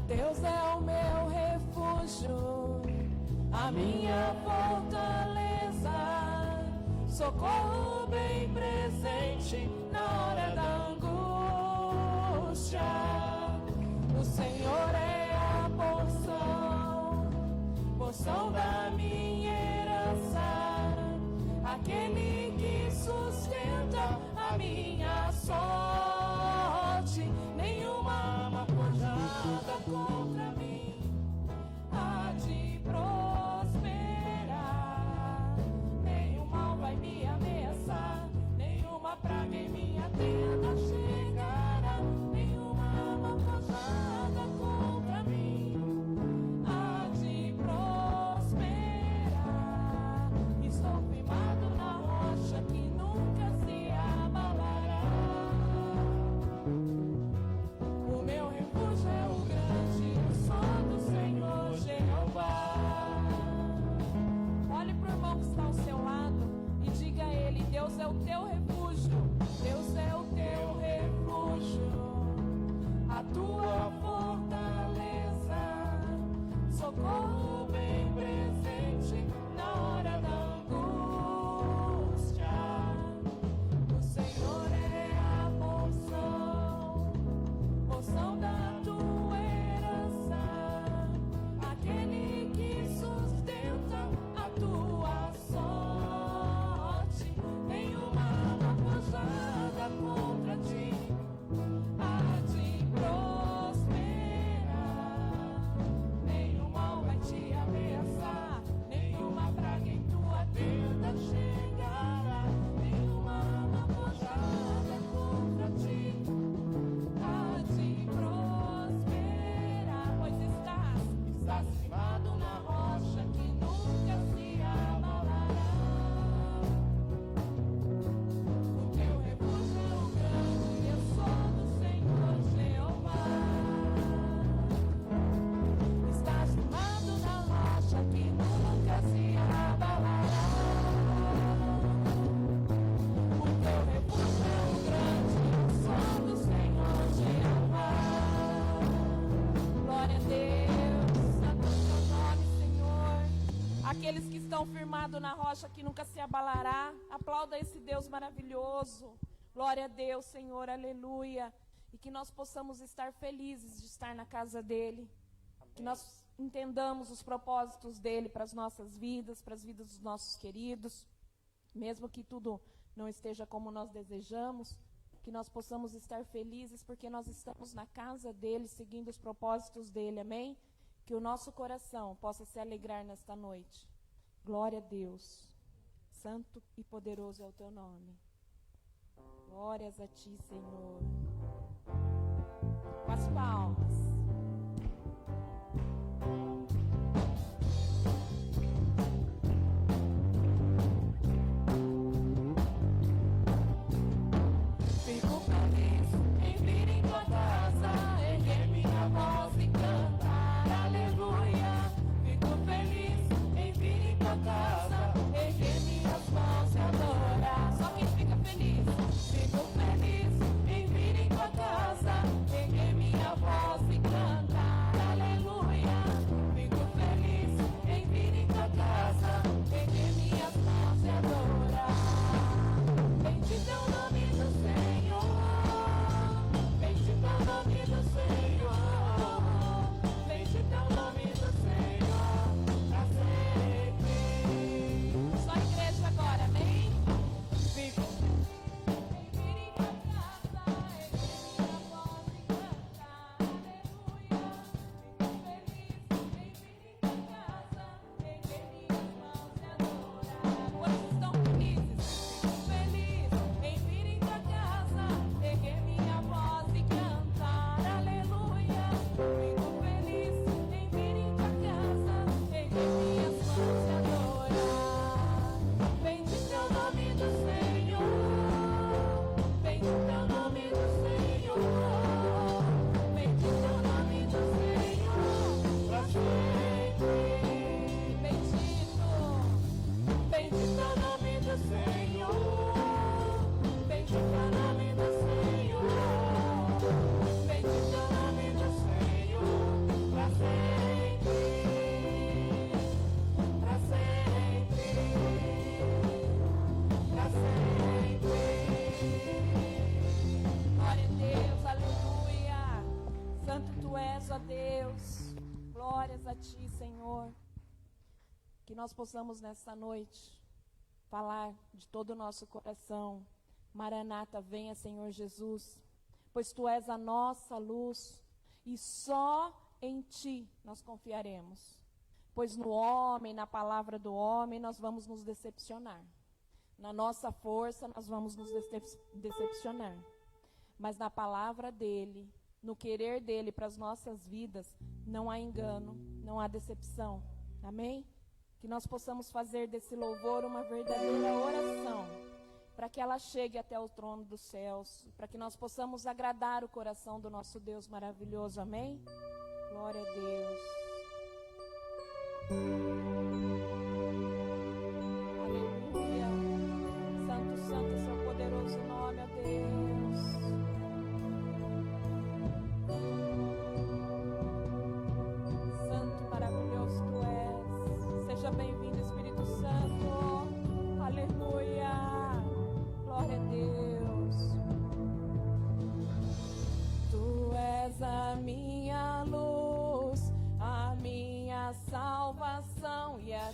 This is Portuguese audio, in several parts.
Deus é o meu refúgio, a minha fortaleza, socorro bem presente na hora da angústia. O Senhor é a porção da minha herança, aquele que sustenta a minha sorte. Nenhuma arma forjada contra mim há de prosperar, nenhum mal vai me ameaçar, nenhuma praga em minha tenda chegará, nenhuma arma forjada contra mim há de prosperar. Estou firmado na rocha que nunca se abalará. O meu refúgio é o grande, eu sou do Senhor Jeová. Olhe para o irmão que está ao seu lado e diga a ele: Deus é o teu refúgio, Deus é o teu refúgio, a tua fortaleza, socorro bem presente na hora da angústia. O Senhor é a porção da tua herança, aquele que sustenta a tua sorte. Nenhuma arma forjada contra ti há de prosperar, nenhum mal vai te ameaçar, nenhuma praga em tua tenda chegará, nenhuma arma forjada contra ti há de prosperar, pois estás firmado na rocha que nunca se abalará. O teu refúgio é o grande, eu sou do Senhor Jeová. Estás firmado na rocha que nunca se abalará. O teu refúgio é o grande, eu sou do Senhor Jeová. Glória a Deus, santo é o teu nome, Senhor. Aqueles que estão firmados na rocha que nunca se abalará, aplauda esse Deus maravilhoso. Glória a Deus, Senhor, aleluia. E que nós possamos estar felizes de estar na casa dele. Que nós entendamos os propósitos dele para as nossas vidas, para as vidas dos nossos queridos. Mesmo que tudo não esteja como nós desejamos, que nós possamos estar felizes porque nós estamos na casa dele, seguindo os propósitos dele, amém? Que o nosso coração possa se alegrar nesta noite. Glória a Deus. Santo e poderoso é o teu nome. Glórias a ti, Senhor. Com as palmas. Fico feliz em vir em tua casa, erguer minha voz e cantar, aleluia. Fico feliz em vir em tua casa, erguer minhas mãos e adorar. Só quem fica feliz. Fico feliz em vir em tua casa, erguer minha voz e cantar, aleluia. Fico feliz em vir em tua casa, erguer minhas mãos e adorar. Bendito é o nome do Senhor, bendito é o nome do Senhor, bendito é o nome do Senhor, pra sempre. Só a igreja agora, amém? Fico feliz em vir em tua casa, erguer minha voz e cantar, aleluia. Fico feliz em vir em tua casa, erguer minhas mãos e adorar. Quantos estão felizes? Fico feliz em vir em tua casa, erguer minha voz e cantar, aleluia. Fico feliz em vir em tua casa, erguer minhas mãos e adorar. Bendito é o nome do Senhor, bendito é o nome do Senhor, bendito é o nome do Senhor, pra sempre. Bendito, bendito é o nome do Senhor, bendito é o nome do Senhor, bendito é o nome do Senhor, santo Tu és, ó Deus. Glórias a Ti, Senhor. Que nós possamos nessa noite falar de todo o nosso coração. Maranata, venha, Senhor Jesus, pois Tu és a nossa luz e só em Ti nós confiaremos. Pois no homem, na palavra do homem, nós vamos nos decepcionar. Na nossa força, nós vamos nos decepcionar. Mas na palavra dEle, no querer dEle para as nossas vidas, não há engano, não há decepção. Amém? Que nós possamos fazer desse louvor uma verdadeira oração, para que ela chegue até o trono dos céus, para que nós possamos agradar o coração do nosso Deus maravilhoso. Amém? Glória a Deus. Aleluia. Santo, santo é seu poderoso nome, ó Deus. Santo, maravilhoso Tu és. Seja bem-vindo, Espírito Santo. Aleluia. Glória a Deus. Tu és a minha luz, a minha salvação, e a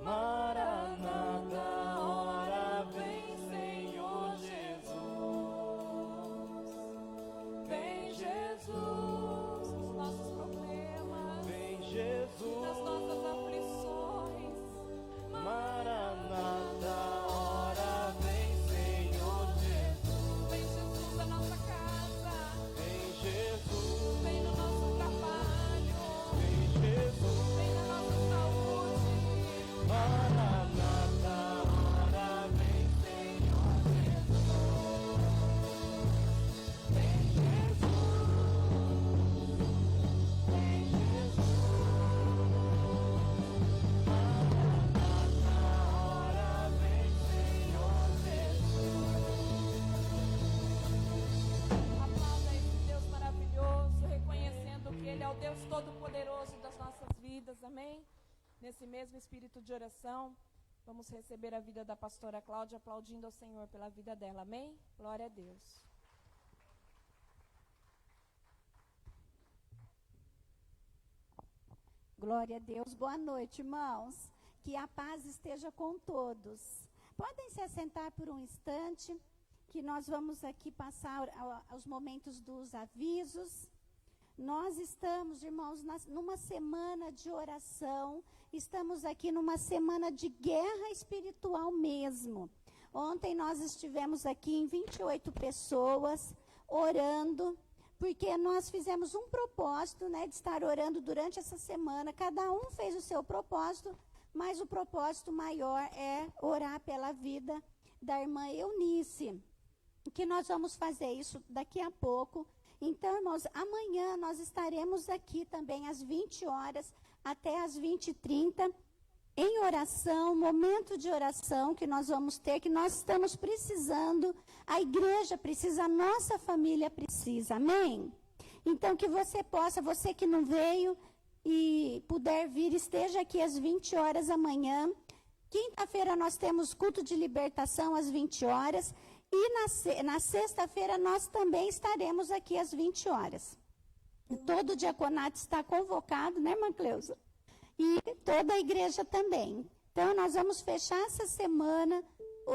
Maranata, ora vem, Senhor Jesus. Vem, Jesus, os nossos problemas, vem, Jesus. das nossas aflições. Maranata, ora vem, Senhor Jesus. Vem, Jesus, na nossa casa. Vem, Jesus. Vem no nosso trabalho. Vem, Jesus. Vem na nossa saúde. Maranata, ora vem, Senhor Jesus. Vem, Jesus. Vem, Jesus. Maranata, ora vem, Senhor Jesus. Aplauda esse Deus maravilhoso, reconhecendo que Ele é o Deus Todo-Poderoso das nossas vidas, amém? Nesse mesmo espírito de oração, vamos receber a vida da pastora Cláudia, aplaudindo ao Senhor pela vida dela, amém? Glória a Deus. Glória a Deus. Boa noite, irmãos. Que a paz esteja com todos. Podem se assentar por um instante, que nós vamos aqui passar os momentos dos avisos. Nós estamos, irmãos, numa semana de oração. Estamos aqui numa semana de guerra espiritual mesmo. Ontem nós estivemos aqui em 28 pessoas orando, porque nós fizemos um propósito, né, de estar orando durante essa semana. Cada um fez o seu propósito, mas o propósito maior é orar pela vida da irmã Eunice, que nós vamos fazer isso daqui a pouco. Então, irmãos, amanhã nós estaremos aqui também às 20 horas até às 20h30, em oração, momento de oração que nós vamos ter, que nós estamos precisando, a igreja precisa, a nossa família precisa, amém? Então, que você possa, você que não veio e puder vir, esteja aqui às 20 horas amanhã. Quinta-feira nós temos culto de libertação às 20 horas. E na sexta-feira nós também estaremos aqui às 20 horas. Todo o diaconato está convocado, né, irmã Cleusa? E toda a igreja também. Então, nós vamos fechar essa semana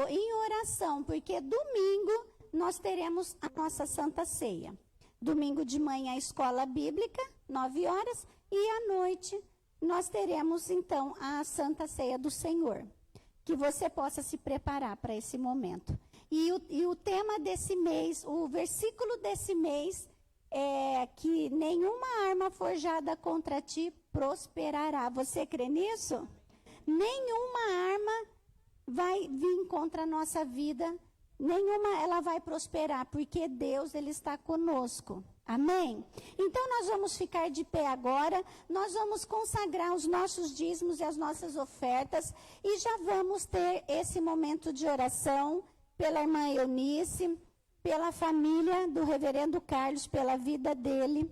em oração, porque domingo nós teremos a nossa Santa Ceia. Domingo de manhã, a escola bíblica, 9 horas, e à noite nós teremos, então, a Santa Ceia do Senhor. Que você possa se preparar para esse momento. E o tema desse mês, o versículo desse mês, é que nenhuma arma forjada contra ti prosperará. Você crê nisso? Nenhuma arma vai vir contra a nossa vida, nenhuma ela vai prosperar, porque Deus, Ele está conosco. Amém? Então, nós vamos ficar de pé agora, nós vamos consagrar os nossos dízimos e as nossas ofertas, e já vamos ter esse momento de oração pela irmã Eunice, pela família do reverendo Carlos, pela vida dele,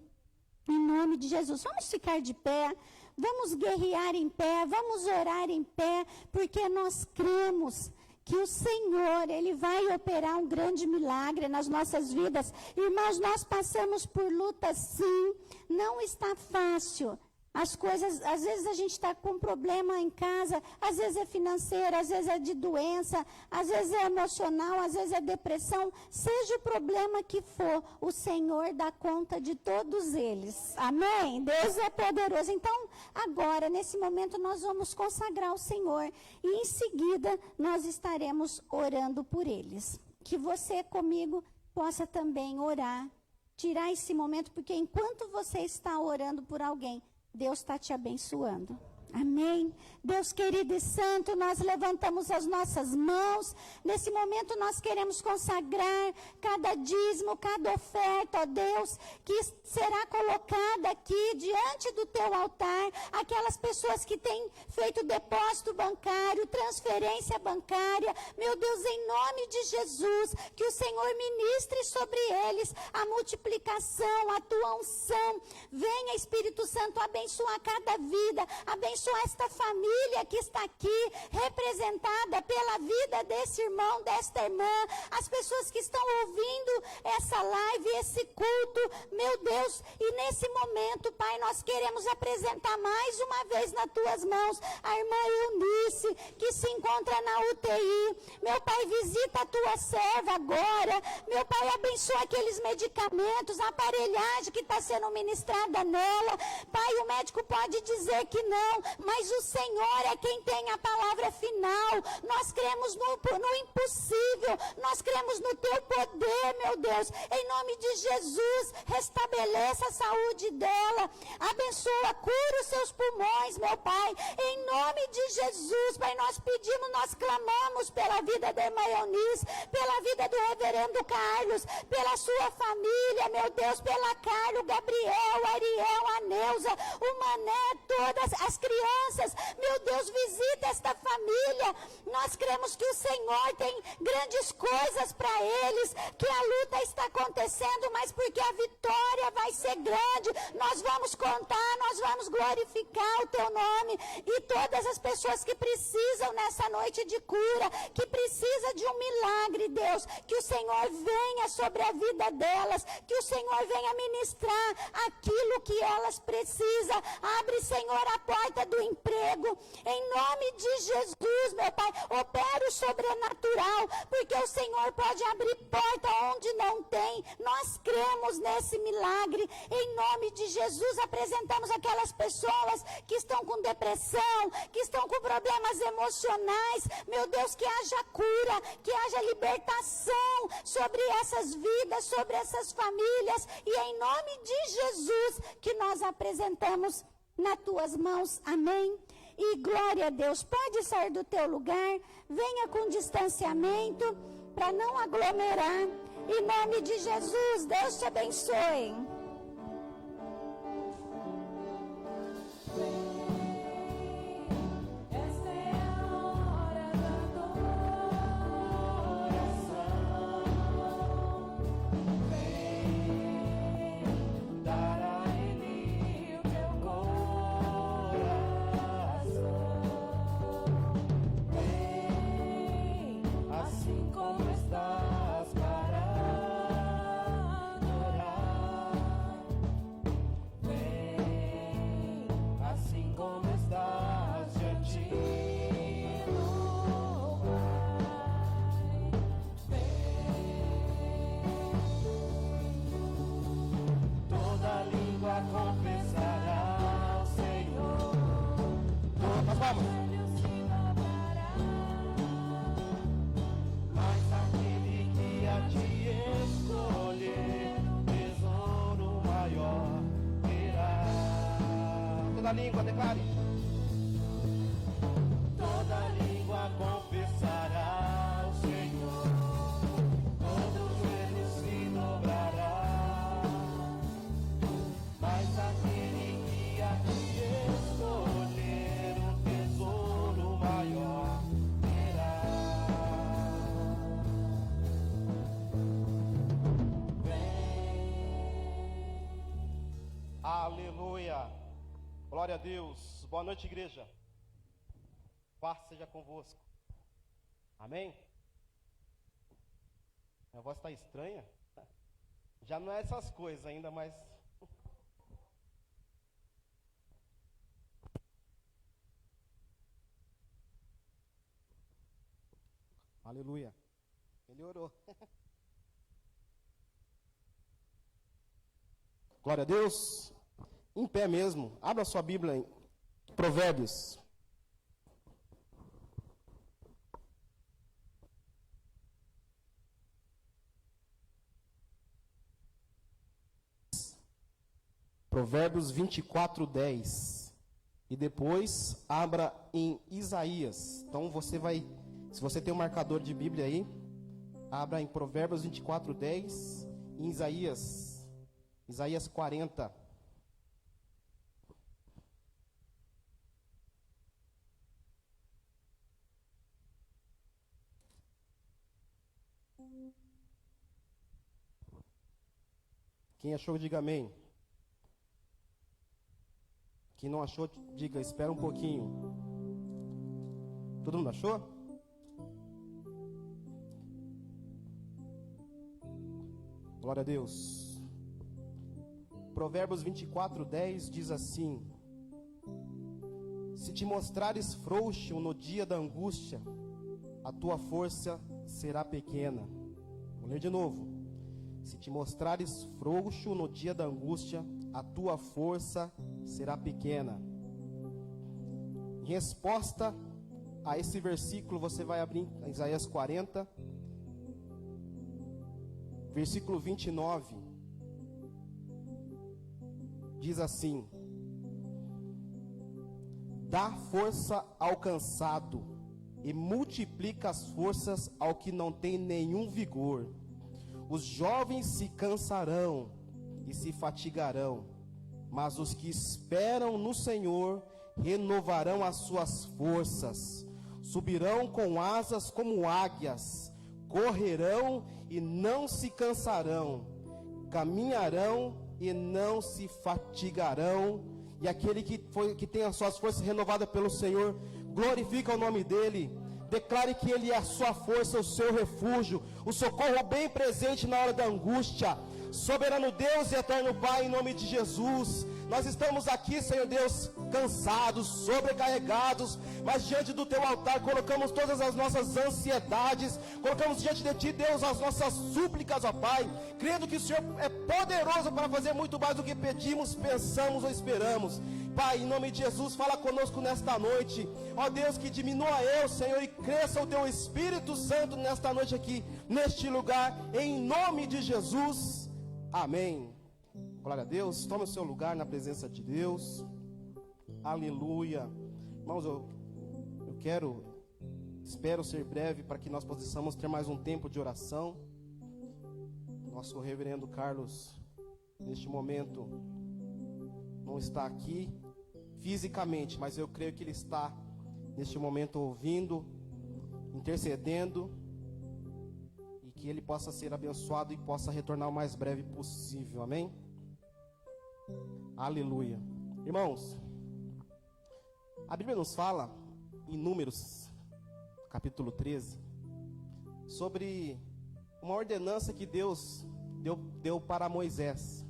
em nome de Jesus. Vamos ficar de pé, vamos guerrear em pé, vamos orar em pé, porque nós cremos que o Senhor, Ele vai operar um grande milagre nas nossas vidas. Irmãos, nós passamos por lutas, sim, não está fácil. As coisas, às vezes a gente está com problema em casa, às vezes é financeiro, às vezes é de doença, às vezes é emocional, às vezes é depressão. Seja o problema que for, o Senhor dá conta de todos eles. Amém? Deus é poderoso. Então, agora, nesse momento, nós vamos consagrar ao Senhor e em seguida nós estaremos orando por eles. Que você comigo possa também orar, tirar esse momento, porque enquanto você está orando por alguém, Deus está te abençoando. Amém? Deus querido e santo, nós levantamos as nossas mãos. Nesse momento nós queremos consagrar cada dízimo, cada oferta, ó Deus, que será colocada aqui diante do teu altar. Aquelas pessoas que têm feito depósito bancário, transferência bancária. Meu Deus, em nome de Jesus, que o Senhor ministre sobre eles a multiplicação, a tua unção. Venha, Espírito Santo, abençoar cada vida, abençoar Abençoa esta família que está aqui, representada pela vida desse irmão, desta irmã, as pessoas que estão ouvindo essa live, esse culto, meu Deus, e nesse momento, Pai, nós queremos apresentar mais uma vez nas tuas mãos a irmã Eunice, que se encontra na UTI. Meu Pai, visita a tua serva agora. Meu Pai, abençoa aqueles medicamentos, a aparelhagem que está sendo ministrada nela. Pai, o médico pode dizer que não, mas o Senhor é quem tem a palavra final. Nós cremos no impossível, nós cremos no teu poder, meu Deus. Em nome de Jesus, restabeleça a saúde dela, abençoa, cura os seus pulmões, meu Pai. Em nome de Jesus, Pai, nós pedimos, nós clamamos pela vida da irmã Eunice, pela vida do reverendo Carlos, pela sua família, meu Deus, pela Carlos, Gabriel, Ariel, a Neuza, o Mané, todas as crianças, meu Deus, visita esta família. Nós cremos que o Senhor tem grandes coisas para eles, que a luta está acontecendo, mas porque a vitória vai ser grande, nós vamos contar, nós vamos glorificar o teu nome. E todas as pessoas que precisam nessa noite de cura, que precisa de um milagre, Deus, que o Senhor venha sobre a vida delas, que o Senhor venha ministrar aquilo que elas precisam. Abre, Senhor, a porta do emprego, em nome de Jesus, meu Pai, opera o sobrenatural, porque o Senhor pode abrir porta onde não tem. Nós cremos nesse milagre, em nome de Jesus. Apresentamos aquelas pessoas que estão com depressão, que estão com problemas emocionais, meu Deus, que haja cura, que haja libertação sobre essas vidas, sobre essas famílias, e em nome de Jesus que nós apresentamos nas tuas mãos, amém? E glória a Deus. Pode sair do teu lugar, venha com distanciamento, para não aglomerar, em nome de Jesus. Deus te abençoe. Esta é a hora da adoração. Vem dar a Ele o teu coração. Vem assim como estás para adorar. Vem assim como estás diante do Pai. Vem, toda língua confessará ao Senhor. Nós vamos. Se dobrará, mas aquele que a ti escolher, tesouro maior terá. Toda língua declare. Toda língua confessará ao Senhor. Todo joelho se dobrará. Mas aquele que a ti escolher, um tesouro maior terá. Aleluia. Glória a Deus. Boa noite, igreja. Paz seja convosco. Amém? Minha voz está estranha. Já não é essas coisas ainda, mas... Aleluia. Melhorou. Glória a Deus. Em pé mesmo. Abra sua Bíblia em Provérbios. Provérbios 24:10. E depois abra em Isaías. Então você vai, se você tem um marcador de Bíblia aí, abra em Provérbios 24:10 e em Isaías 40. Quem achou, diga amém. Quem não achou, diga, espera um pouquinho. Todo mundo achou? Glória a Deus. Provérbios 24:10 diz assim: se te mostrares frouxo no dia da angústia, a tua força será pequena. Vou ler de novo. Se te mostrares frouxo no dia da angústia, a tua força será pequena. Em resposta a esse versículo, você vai abrir Isaías 40, versículo 29. Diz assim: dá força ao cansado e multiplica as forças ao que não tem nenhum vigor. Os jovens se cansarão e se fatigarão, mas os que esperam no Senhor renovarão as suas forças. Subirão com asas como águias, correrão e não se cansarão, caminharão e não se fatigarão. E aquele que tem as suas forças renovadas pelo Senhor, glorifica o nome dele. Declare que ele é a sua força, o seu refúgio, o socorro bem presente na hora da angústia. Soberano Deus e eterno Pai, em nome de Jesus, nós estamos aqui, Senhor Deus, cansados, sobrecarregados, mas diante do teu altar colocamos todas as nossas ansiedades, colocamos diante de ti, Deus, as nossas súplicas, ó Pai, crendo que o Senhor é poderoso para fazer muito mais do que pedimos, pensamos ou esperamos. Pai, em nome de Jesus, fala conosco nesta noite, ó Deus, que diminua eu, Senhor, e cresça o teu Espírito Santo nesta noite aqui, neste lugar, em nome de Jesus, amém. Glória a Deus, tome o seu lugar na presença de Deus, aleluia. Irmãos, eu espero ser breve para que nós possamos ter mais um tempo de oração. Nosso reverendo Carlos, neste momento, não está aqui fisicamente, mas eu creio que ele está neste momento ouvindo, intercedendo, e que ele possa ser abençoado e possa retornar o mais breve possível, amém? Aleluia. Irmãos, a Bíblia nos fala em Números, capítulo 13, sobre uma ordenança que Deus deu para Moisés.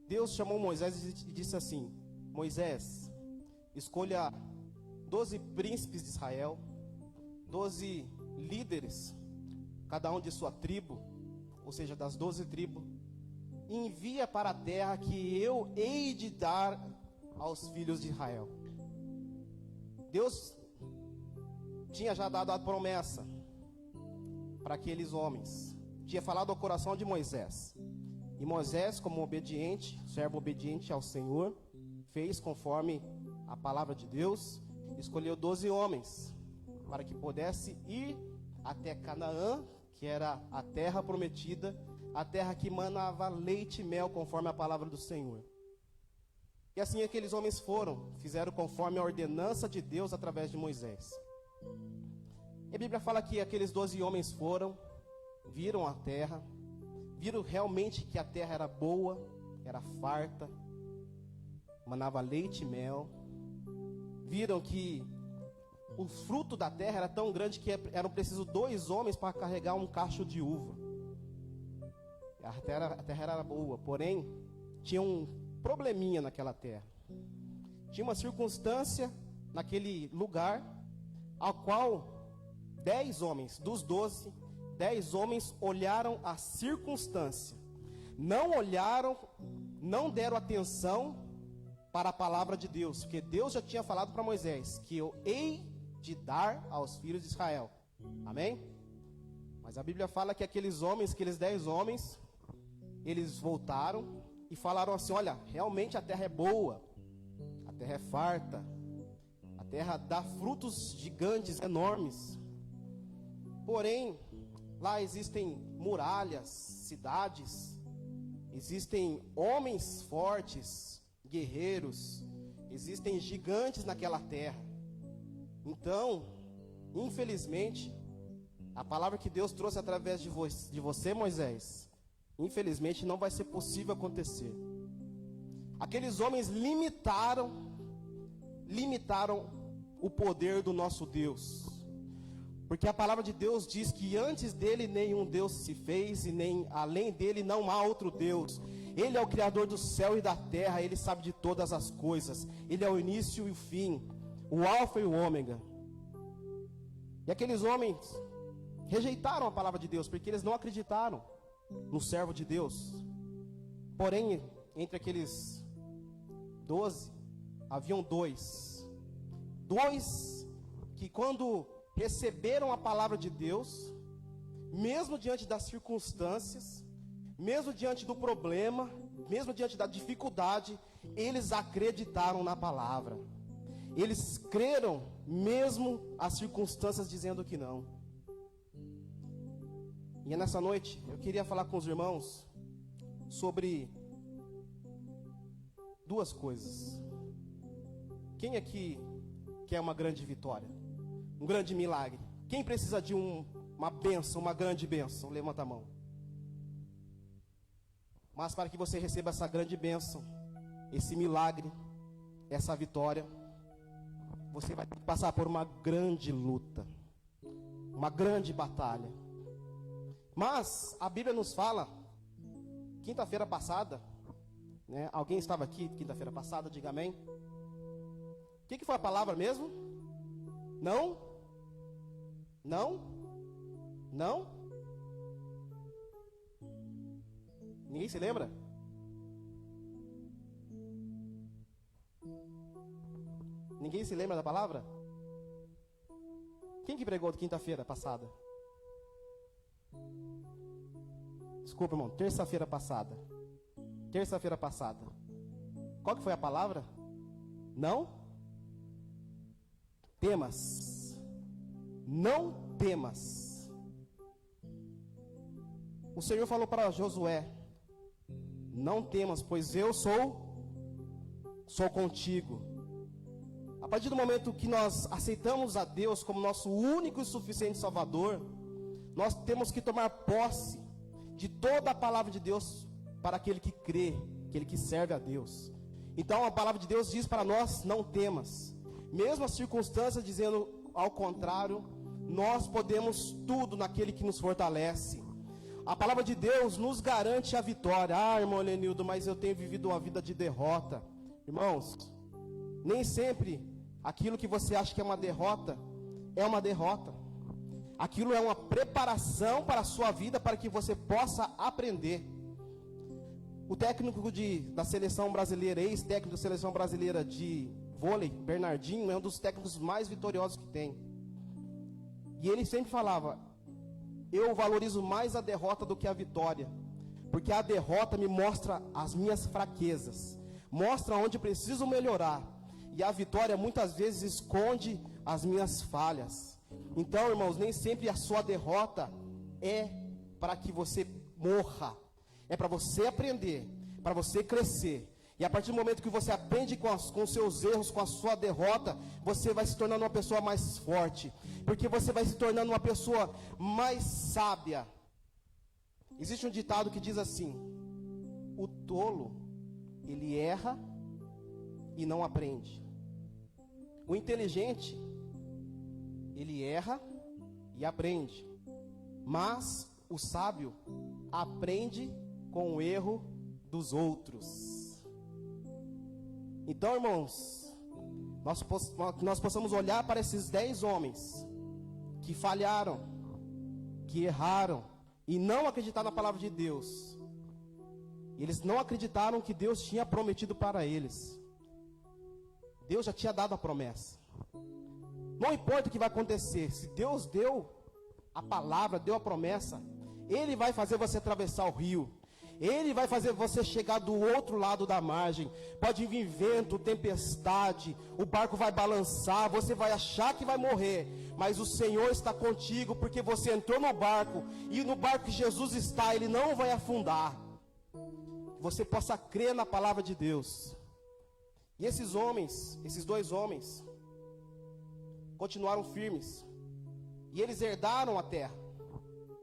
Deus chamou Moisés e disse assim: Moisés, escolha 12 príncipes de Israel, 12 líderes, cada um de sua tribo, ou seja, das 12 tribos, e envia para a terra que eu hei de dar aos filhos de Israel. Deus tinha já dado a promessa para aqueles homens, tinha falado ao coração de Moisés. E Moisés, como obediente, servo obediente ao Senhor, fez conforme a palavra de Deus, escolheu 12 homens, para que pudesse ir até Canaã, que era a terra prometida, a terra que manava leite e mel, conforme a palavra do Senhor. E assim aqueles homens fizeram conforme a ordenança de Deus através de Moisés. E a Bíblia fala que aqueles 12 homens viram a terra, viram realmente que a terra era boa, era farta, manava leite e mel. Viram que o fruto da terra era tão grande que eram precisos 2 homens para carregar um cacho de uva. A terra era boa, porém tinha um probleminha naquela terra. Tinha uma circunstância naquele lugar, ao qual 10 homens, dos 12, 10 homens olharam a circunstância, não deram atenção para a palavra de Deus, porque Deus já tinha falado para Moisés, que eu hei de dar aos filhos de Israel, amém? Mas a Bíblia fala que aqueles 10 homens, eles voltaram e falaram assim: olha, realmente a terra é boa, a terra é farta, a terra dá frutos gigantes, enormes, porém, lá existem muralhas, cidades, existem homens fortes, guerreiros, existem gigantes naquela terra. Então, infelizmente, a palavra que Deus trouxe através de você, Moisés, infelizmente não vai ser possível acontecer. Aqueles homens limitaram o poder do nosso Deus. Porque a palavra de Deus diz que antes dele nenhum Deus se fez, e nem além dele não há outro Deus. Ele é o Criador do céu e da terra, ele sabe de todas as coisas. Ele é o início e o fim, o alfa e o ômega. E aqueles homens rejeitaram a palavra de Deus, porque eles não acreditaram no servo de Deus. Porém, entre aqueles 12, haviam dois que quando receberam a palavra de Deus, mesmo diante das circunstâncias, mesmo diante do problema, mesmo diante da dificuldade, eles acreditaram na palavra. Eles creram, mesmo as circunstâncias dizendo que não. E nessa noite, eu queria falar com os irmãos sobre duas coisas. Quem aqui quer uma grande vitória? Um grande milagre? Quem precisa de uma bênção, uma grande bênção? Levanta a mão. Mas para que você receba essa grande bênção, esse milagre, essa vitória, você vai passar por uma grande luta, uma grande batalha. Mas a Bíblia nos fala, quinta-feira passada, né? Alguém estava aqui quinta-feira passada, diga amém. O que foi a palavra mesmo? Não? Não? Não? Ninguém se lembra? Ninguém se lembra da palavra? Quem que pregou quinta-feira passada? Desculpa, irmão, terça-feira passada. Terça-feira passada. Qual que foi a palavra? Não? Temas. Não temas. O Senhor falou para Josué: não temas, pois eu sou contigo. A partir do momento que nós aceitamos a Deus como nosso único e suficiente Salvador, nós temos que tomar posse de toda a palavra de Deus para aquele que crê, aquele que serve a Deus. Então a palavra de Deus diz para nós: não temas. Mesmo as circunstâncias dizendo ao contrário, nós podemos tudo naquele que nos fortalece. A palavra de Deus nos garante a vitória. Ah, irmão Lenildo, mas eu tenho vivido uma vida de derrota. Irmãos, nem sempre aquilo que você acha que é uma derrota, é uma derrota. Aquilo é uma preparação para a sua vida, para que você possa aprender. O técnico da seleção brasileira, ex-técnico da seleção brasileira de vôlei, Bernardinho, é um dos técnicos mais vitoriosos que tem. E ele sempre falava: eu valorizo mais a derrota do que a vitória, porque a derrota me mostra as minhas fraquezas, mostra onde preciso melhorar, e a vitória muitas vezes esconde as minhas falhas. Então, irmãos, nem sempre a sua derrota é para que você morra, é para você aprender, para você crescer. E a partir do momento que você aprende com os seus erros, com a sua derrota, você vai se tornando uma pessoa mais forte, porque você vai se tornando uma pessoa mais sábia. Existe um ditado que diz assim: o tolo, ele erra e não aprende. O inteligente, ele erra e aprende. Mas o sábio aprende com o erro dos outros. Então, irmãos, nós possamos olhar para esses 10 homens que falharam, que erraram e não acreditaram na palavra de Deus. Eles não acreditaram que Deus tinha prometido para eles. Deus já tinha dado a promessa. Não importa o que vai acontecer, se Deus deu a palavra, deu a promessa, Ele vai fazer você atravessar o rio. Ele vai fazer você chegar do outro lado da margem. Pode vir vento, tempestade, o barco vai balançar, você vai achar que vai morrer, mas o Senhor está contigo, porque você entrou no barco, e no barco que Jesus está, Ele não vai afundar. Você possa crer na palavra de Deus. E esses homens, esses 2 homens, continuaram firmes, e eles herdaram a terra.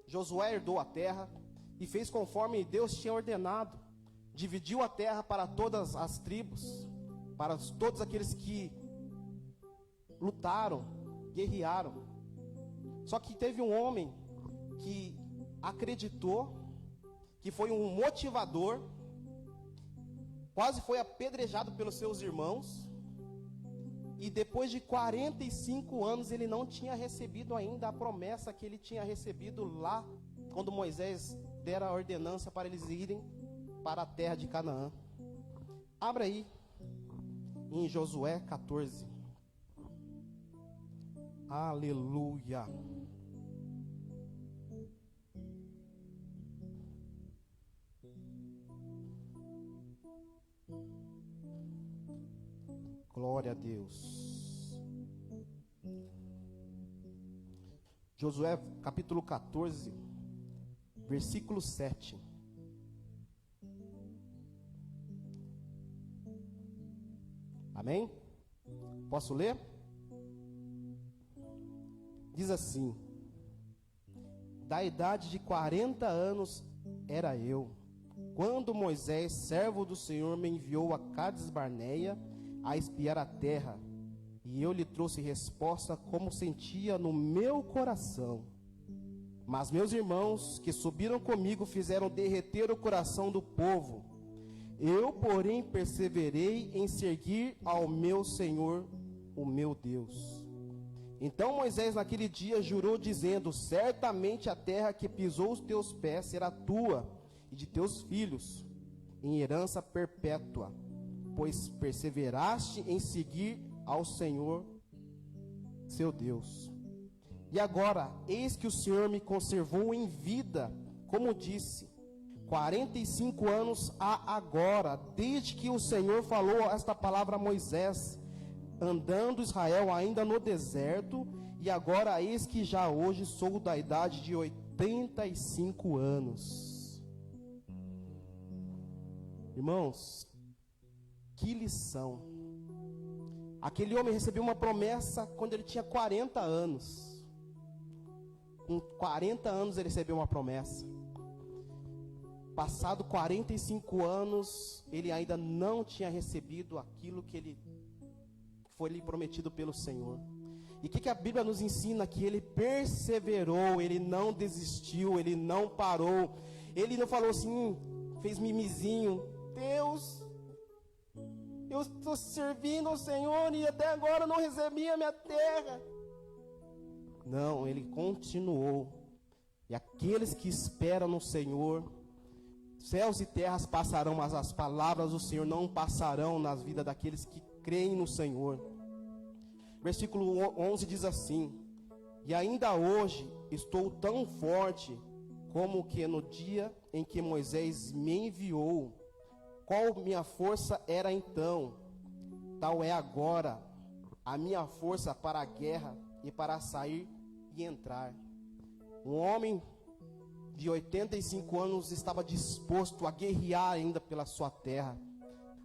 Josué herdou a terra e fez conforme Deus tinha ordenado. dividiu a terra para todas as tribos, para todos aqueles que lutaram, guerrearam. Só que teve um homem que acreditou, que foi um motivador, quase foi apedrejado pelos seus irmãos, e depois de 45 anos ele não tinha recebido ainda a promessa que ele tinha recebido lá, quando Moisés dera a ordenança para eles irem para a terra de Canaã. Abra aí, em Josué 14. Aleluia. Glória a Deus. Josué capítulo 14, versículo 7. Amém? Posso ler? Diz assim: da idade de 40 anos era eu, quando Moisés, servo do Senhor, me enviou a Cades Barneia a espiar a terra, e eu lhe trouxe resposta como sentia no meu coração. Mas meus irmãos que subiram comigo fizeram derreter o coração do povo. Eu, porém, perseverei em seguir ao meu Senhor, o meu Deus. Então Moisés naquele dia jurou, dizendo: certamente a terra que pisou os teus pés será tua e de teus filhos, em herança perpétua, pois perseveraste em seguir ao Senhor, seu Deus. E agora, eis que o Senhor me conservou em vida, como disse, 45 anos há agora, desde que o Senhor falou esta palavra a Moisés, andando Israel ainda no deserto, e agora eis que já hoje sou da idade de 85 anos. Irmãos, que lição. Aquele homem recebeu uma promessa quando ele tinha 40 anos. Com 40 anos ele recebeu uma promessa. Passado 45 anos, ele ainda não tinha recebido aquilo que foi lhe prometido pelo Senhor. E o que a Bíblia nos ensina? Que ele perseverou, ele não desistiu, ele não parou. Ele não falou assim, fez mimizinho: Deus, eu estou servindo ao Senhor e até agora não recebi a minha terra. Não, ele continuou. E aqueles que esperam no Senhor, céus e terras passarão, mas as palavras do Senhor não passarão nas vidas daqueles que creem no Senhor. Versículo 11 diz assim: e ainda hoje estou tão forte como que no dia em que Moisés me enviou. Qual minha força era então, tal é agora a minha força para a guerra e para sair e entrar. Um homem de 85 anos estava disposto a guerrear ainda pela sua terra,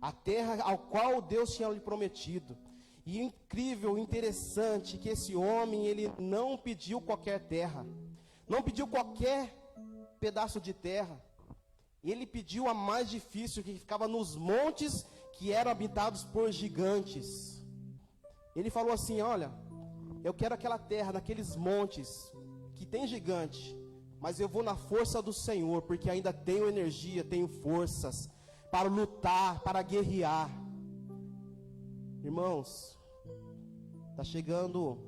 a terra ao qual Deus tinha lhe prometido. E incrível, interessante, que esse homem, ele não pediu qualquer terra, não pediu qualquer pedaço de terra. Ele pediu a mais difícil, que ficava nos montes que eram habitados por gigantes. Ele falou assim: olha, eu quero aquela terra, naqueles montes que tem gigante, mas eu vou na força do Senhor, porque ainda tenho energia, tenho forças para lutar, para guerrear. Irmãos, está chegando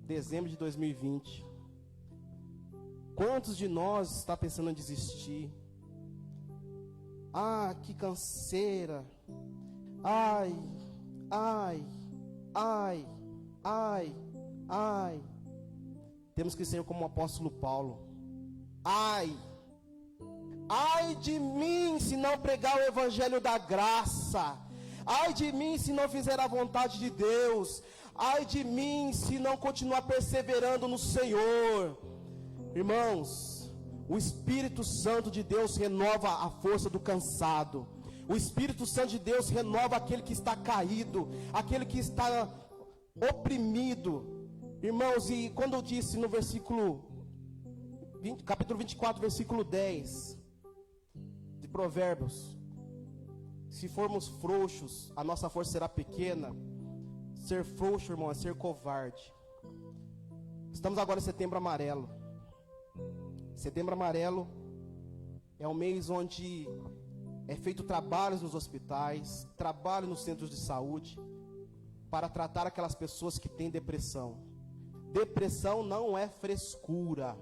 dezembro de 2020. Quantos de nós está pensando em desistir? Ah, que canseira. Ai, ai, ai, ai, ai. Temos que ser como o apóstolo Paulo. Ai, ai de mim se não pregar o evangelho da graça. Ai de mim se não fizer a vontade de Deus. Ai de mim se não continuar perseverando no Senhor. Irmãos, o Espírito Santo de Deus renova a força do cansado. O Espírito Santo de Deus renova aquele que está caído, aquele que está oprimido. Irmãos, e quando eu disse no versículo 20, capítulo 24, versículo 10 de Provérbios: se formos frouxos, a nossa força será pequena. Ser frouxo, irmão, é ser covarde. Estamos agora em Setembro Amarelo. Setembro Amarelo é um mês onde é feito trabalhos nos hospitais, trabalho nos centros de saúde, para tratar aquelas pessoas que têm depressão. Depressão não é frescura.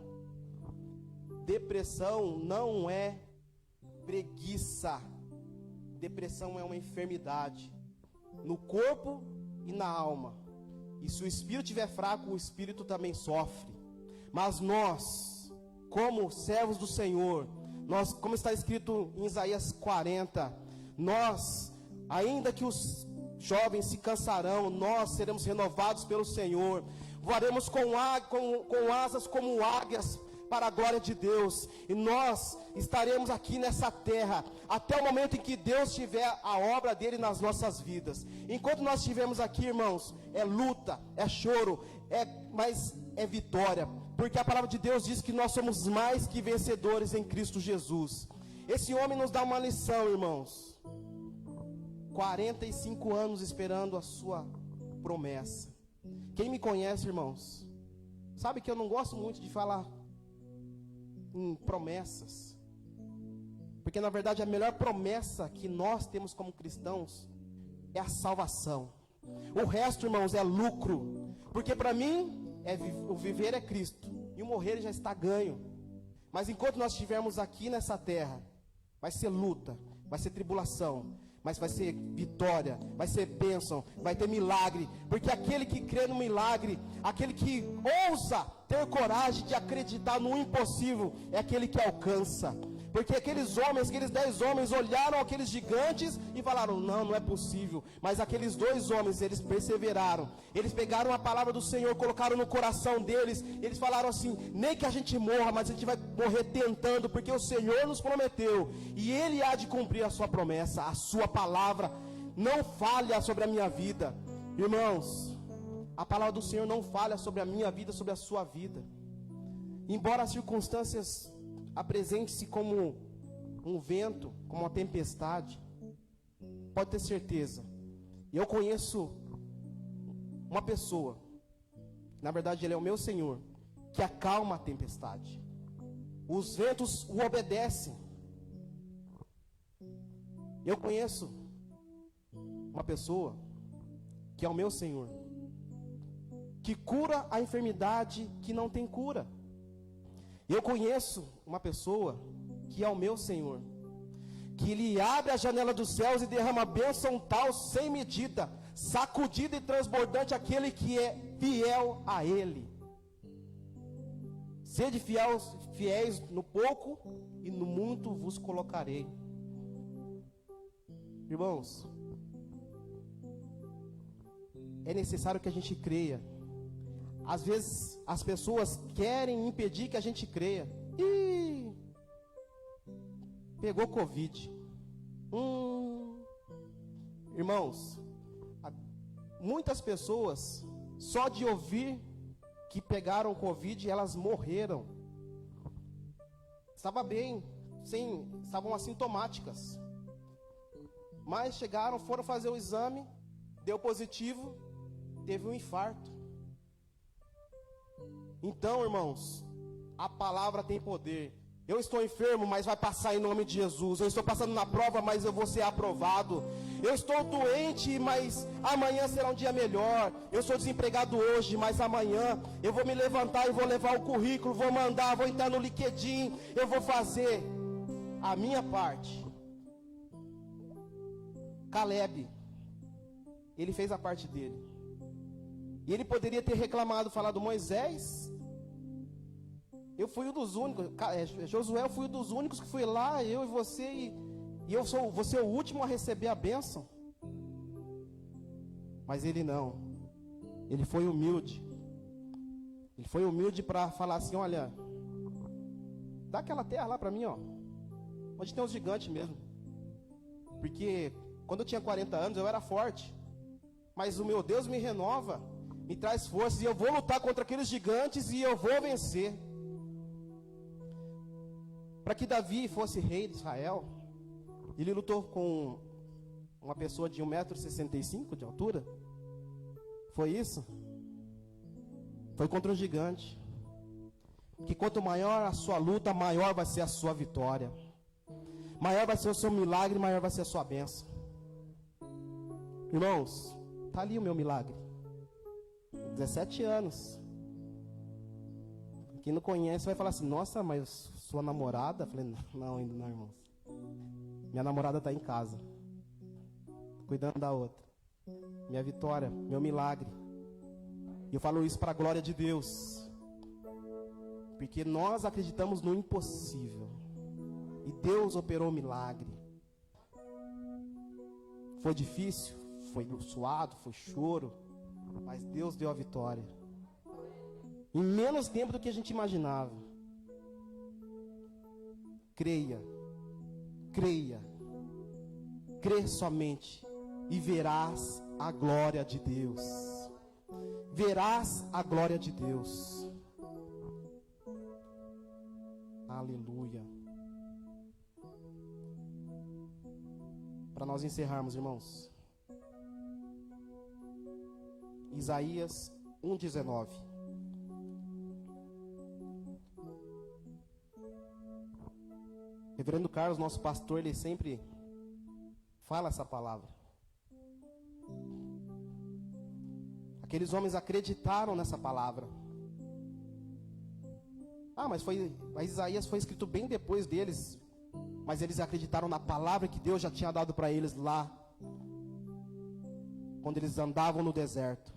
Depressão não é preguiça. Depressão é uma enfermidade no corpo e na alma. E se o espírito estiver fraco, o espírito também sofre. Mas nós, como servos do Senhor, nós, como está escrito em Isaías 40, nós, ainda que os jovens se cansarão, nós seremos renovados pelo Senhor. Voaremos com asas como águias para a glória de Deus. E nós estaremos aqui nessa terra até o momento em que Deus tiver a obra dele nas nossas vidas. Enquanto nós estivermos aqui, irmãos, é luta, é choro, mas é vitória. Porque a palavra de Deus diz que nós somos mais que vencedores em Cristo Jesus. Esse homem nos dá uma lição, irmãos. 45 anos esperando a sua promessa. Quem me conhece, irmãos, sabe que eu não gosto muito de falar em promessas. Porque na verdade a melhor promessa que nós temos como cristãos é a salvação. O resto, irmãos, é lucro. Porque para mim, o viver é Cristo e o morrer já está ganho. Mas enquanto nós estivermos aqui nessa terra, vai ser luta, vai ser tribulação, mas vai ser vitória, vai ser bênção, vai ter milagre. Porque aquele que crê no milagre, aquele que ousa ter coragem de acreditar no impossível, é aquele que alcança. Porque aqueles 10 homens olharam aqueles gigantes e falaram, não é possível. Mas aqueles 2 homens, eles perseveraram. Eles pegaram a palavra do Senhor, colocaram no coração deles. Eles falaram assim, nem que a gente morra, mas a gente vai morrer tentando, porque o Senhor nos prometeu. E Ele há de cumprir a sua promessa, a sua palavra não falha sobre a minha vida. Irmãos, a palavra do Senhor não falha sobre a minha vida, sobre a sua vida. Embora as circunstâncias apresente-se como um vento, como uma tempestade, pode ter certeza, eu conheço uma pessoa, na verdade ele é o meu Senhor, que acalma a tempestade. Os ventos o obedecem. Eu conheço uma pessoa que é o meu Senhor, que cura a enfermidade que não tem cura. Eu conheço uma pessoa que é o meu Senhor, que Ele abre a janela dos céus e derrama bênção tal sem medida, sacudida e transbordante aquele que é fiel a Ele. Sede fiéis no pouco e no muito vos colocarei. Irmãos, é necessário que a gente creia. Às vezes as pessoas querem impedir que a gente creia. Ih, pegou Covid. Irmãos, muitas pessoas, só de ouvir que pegaram Covid, elas morreram. Estava bem, estavam assintomáticas. Mas foram fazer o exame, deu positivo, teve um infarto. Então, irmãos, a palavra tem poder. Eu estou enfermo, mas vai passar em nome de Jesus. Eu estou passando na prova, mas eu vou ser aprovado. Eu estou doente, mas amanhã será um dia melhor. Eu sou desempregado hoje, mas amanhã eu vou me levantar e vou levar o currículo, vou mandar, vou entrar no LinkedIn, eu vou fazer a minha parte. Caleb, ele fez a parte dele. E ele poderia ter reclamado, falado, Moisés, eu fui um dos únicos, Josué, eu fui um dos únicos que fui lá, eu e você, e vou ser o último a receber a bênção. Mas ele não, ele foi humilde. Ele foi humilde para falar assim, olha, dá aquela terra lá para mim, ó, onde tem os gigantes mesmo. Porque quando eu tinha 40 anos eu era forte, mas o meu Deus me renova, me traz forças, e eu vou lutar contra aqueles gigantes e eu vou vencer. Para que Davi fosse rei de Israel, ele lutou com uma pessoa de 1,65 m de altura? Foi isso? Foi contra um gigante. Que quanto maior a sua luta, maior vai ser a sua vitória. Maior vai ser o seu milagre, maior vai ser a sua bênção. Irmãos, está ali o meu milagre. 17 anos. Quem não conhece vai falar assim, nossa, mas sua namorada? Eu falei, não, ainda não, irmãos. Minha namorada está em casa, cuidando da outra. Minha vitória, meu milagre. E eu falo isso para a glória de Deus. Porque nós acreditamos no impossível. E Deus operou o milagre. Foi difícil, foi suado, foi choro. Mas Deus deu a vitória. Em menos tempo do que a gente imaginava. Creia. Creia. Crê somente. E verás a glória de Deus. Verás a glória de Deus. Aleluia. Para nós encerrarmos, irmãos. Isaías 1:19. Reverendo Carlos, nosso pastor, ele sempre fala essa palavra. Aqueles homens acreditaram nessa palavra. Mas Isaías foi escrito bem depois deles. Mas eles acreditaram na palavra que Deus já tinha dado para eles lá. Quando eles andavam no deserto.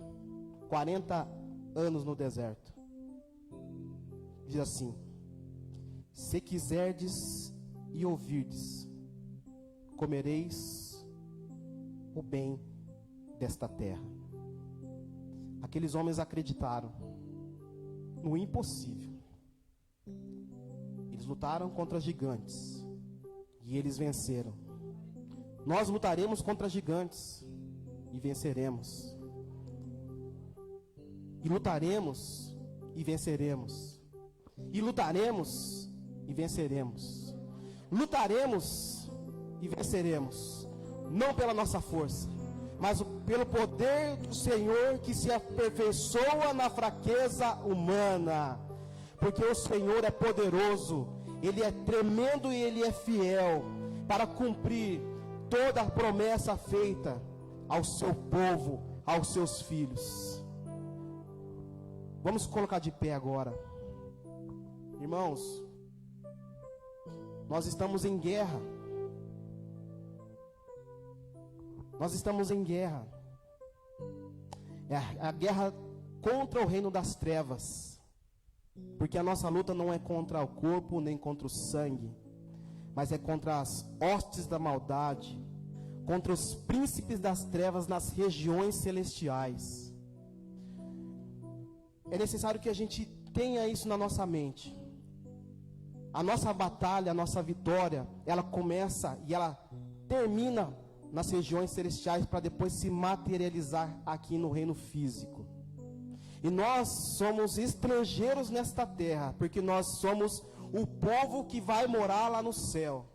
40 anos no deserto. Diz assim: se quiserdes e ouvirdes, comereis o bem desta terra. Aqueles homens acreditaram no impossível. Eles lutaram contra gigantes e eles venceram. Nós lutaremos contra gigantes e venceremos. E lutaremos e venceremos. E lutaremos e venceremos. Lutaremos e venceremos. Não pela nossa força, mas pelo poder do Senhor que se aperfeiçoa na fraqueza humana. Porque o Senhor é poderoso, Ele é tremendo e Ele é fiel para cumprir toda a promessa feita ao seu povo, aos seus filhos. Vamos colocar de pé agora. Irmãos, nós estamos em guerra. Nós estamos em guerra. É a guerra contra o reino das trevas. Porque a nossa luta não é contra o corpo nem contra o sangue, mas é contra as hostes da maldade, contra os príncipes das trevas nas regiões celestiais. É necessário que a gente tenha isso na nossa mente. A nossa batalha, a nossa vitória, ela começa e ela termina nas regiões celestiais para depois se materializar aqui no reino físico. E nós somos estrangeiros nesta terra, porque nós somos o povo que vai morar lá no céu.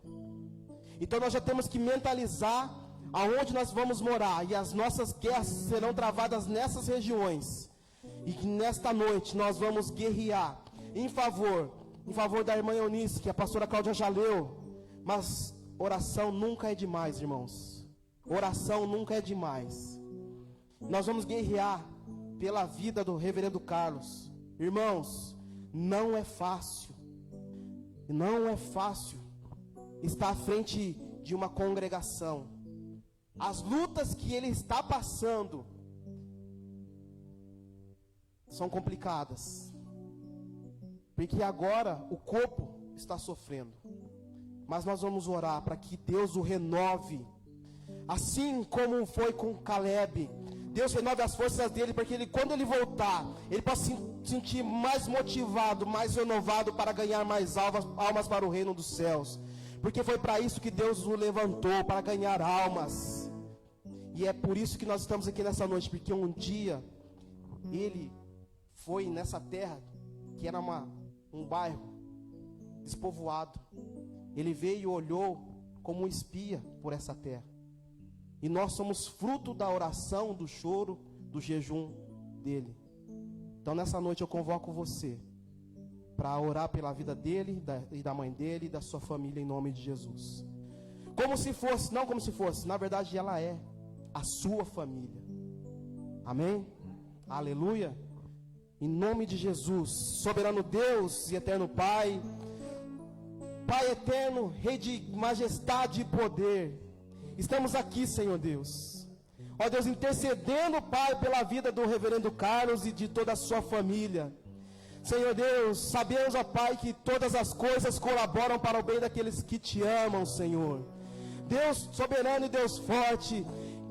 Então nós já temos que mentalizar aonde nós vamos morar, e as nossas guerras serão travadas nessas regiões. E que nesta noite nós vamos guerrear em favor da irmã Eunice, que a pastora Cláudia já leu. Mas oração nunca é demais, irmãos. Oração nunca é demais. Nós vamos guerrear pela vida do reverendo Carlos. Irmãos, não é fácil. Não é fácil estar à frente de uma congregação. As lutas que ele está passando são complicadas. Porque agora o corpo está sofrendo. Mas nós vamos orar para que Deus o renove. Assim como foi com Caleb. Deus renove as forças dele, para que ele, quando ele voltar, ele possa se sentir mais motivado, mais renovado para ganhar mais almas para o reino dos céus. Porque foi para isso que Deus o levantou, para ganhar almas. E é por isso que nós estamos aqui nessa noite, porque um dia ele foi nessa terra, que era um bairro despovoado. Ele veio e olhou como um espia por essa terra. E nós somos fruto da oração, do choro, do jejum dele. Então nessa noite eu convoco você para orar pela vida dele e da mãe dele e da sua família em nome de Jesus. Como se fosse, não como se fosse, na verdade ela é a sua família. Amém? Aleluia. Em nome de Jesus, soberano Deus e eterno Pai, Pai eterno, Rei de majestade e poder, estamos aqui, Senhor Deus. Ó Deus, intercedendo, Pai, pela vida do reverendo Carlos e de toda a sua família. Senhor Deus, sabemos, ó Pai, que todas as coisas colaboram para o bem daqueles que te amam, Senhor. Deus soberano e Deus forte,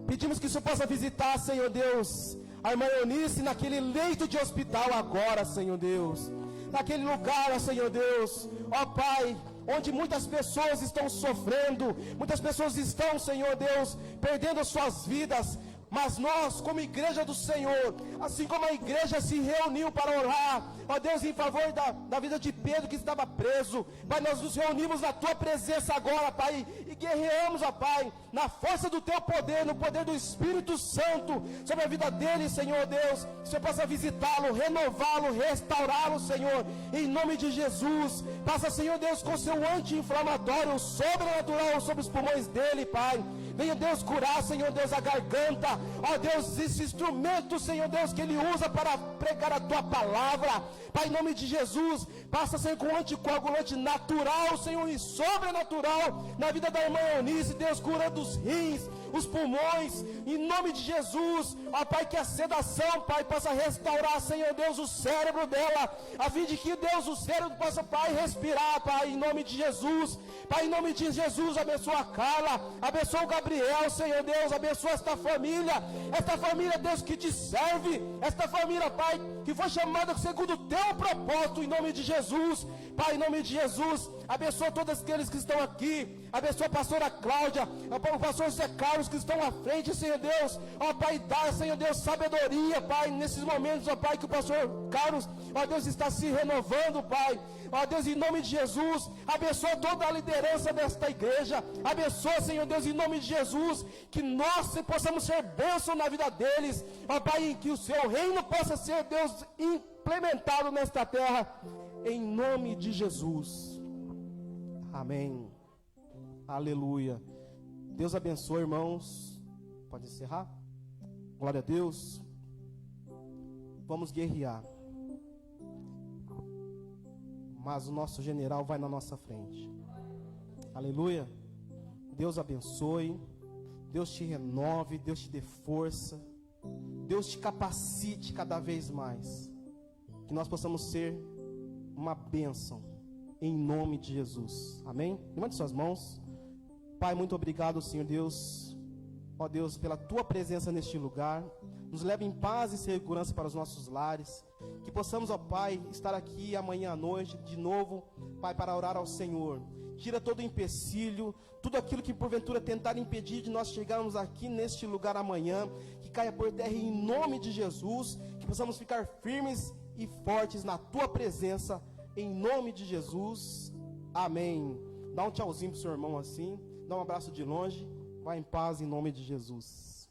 pedimos que o Senhor possa visitar, Senhor Deus, a irmã Eunice naquele leito de hospital agora, Senhor Deus. Naquele lugar, Senhor Deus, ó Pai, onde muitas pessoas estão sofrendo, muitas pessoas estão, Senhor Deus, perdendo as suas vidas. Mas nós, como igreja do Senhor, assim como a igreja se reuniu para orar, ó Deus, em favor da vida de Pedro que estava preso, Pai, nós nos reunimos na Tua presença agora, Pai, e guerreamos, ó Pai, na força do Teu poder, no poder do Espírito Santo, sobre a vida dele, Senhor Deus, que o Senhor possa visitá-lo, renová-lo, restaurá-lo, Senhor, em nome de Jesus. Passa, Senhor Deus, com seu anti-inflamatório sobrenatural sobre os pulmões dele, Pai. Venha, Deus, curar, Senhor Deus, a garganta. Ó Deus, esse instrumento, Senhor Deus, que Ele usa para pregar a Tua palavra. Pai, em nome de Jesus, passa, Senhor, com um anticoagulante natural, Senhor, e sobrenatural na vida da irmã Eunice, Deus, curando os rins, os pulmões, em nome de Jesus. Ó Pai, que a sedação, Pai, possa restaurar, Senhor Deus, o cérebro dela, a fim de que, Deus, o cérebro possa, Pai, respirar, Pai, em nome de Jesus. Pai, em nome de Jesus, abençoa a Carla, abençoa o Gabriel, Senhor Deus, abençoa esta família, Deus, que te serve, esta família, Pai, que foi chamada segundo o Teu propósito, em nome de Jesus. Pai, em nome de Jesus, abençoa todos aqueles que estão aqui, abençoa a pastora Cláudia, o pastor José Carlos, que estão à frente, Senhor Deus. Ó Pai, dá, Senhor Deus, sabedoria, Pai, nesses momentos, ó Pai, que o pastor Carlos, ó Deus, está se renovando, Pai. Ó Deus, em nome de Jesus, abençoa toda a liderança desta igreja, abençoa, Senhor Deus, em nome de Jesus, que nós possamos ser bênção na vida deles, ó Pai, que o Seu reino possa ser, Deus, implementado nesta terra, em nome de Jesus. Amém. Aleluia. Deus abençoe, irmãos. Pode encerrar? Glória a Deus. Vamos guerrear. Mas o nosso general vai na nossa frente. Aleluia. Deus abençoe. Deus te renove. Deus te dê força. Deus te capacite cada vez mais. Que nós possamos ser uma bênção. Em nome de Jesus. Amém? Levante suas mãos. Pai, muito obrigado, Senhor Deus. Ó Deus, pela Tua presença neste lugar. Nos leve em paz e segurança para os nossos lares. Que possamos, ó Pai, estar aqui amanhã à noite de novo, Pai, para orar ao Senhor. Tira todo o empecilho, tudo aquilo que porventura tentar impedir de nós chegarmos aqui neste lugar amanhã, que caia por terra em nome de Jesus. Que possamos ficar firmes e fortes na Tua presença, em nome de Jesus. Amém. Dá um tchauzinho pro seu irmão assim, dá um abraço de longe. Vai em paz em nome de Jesus.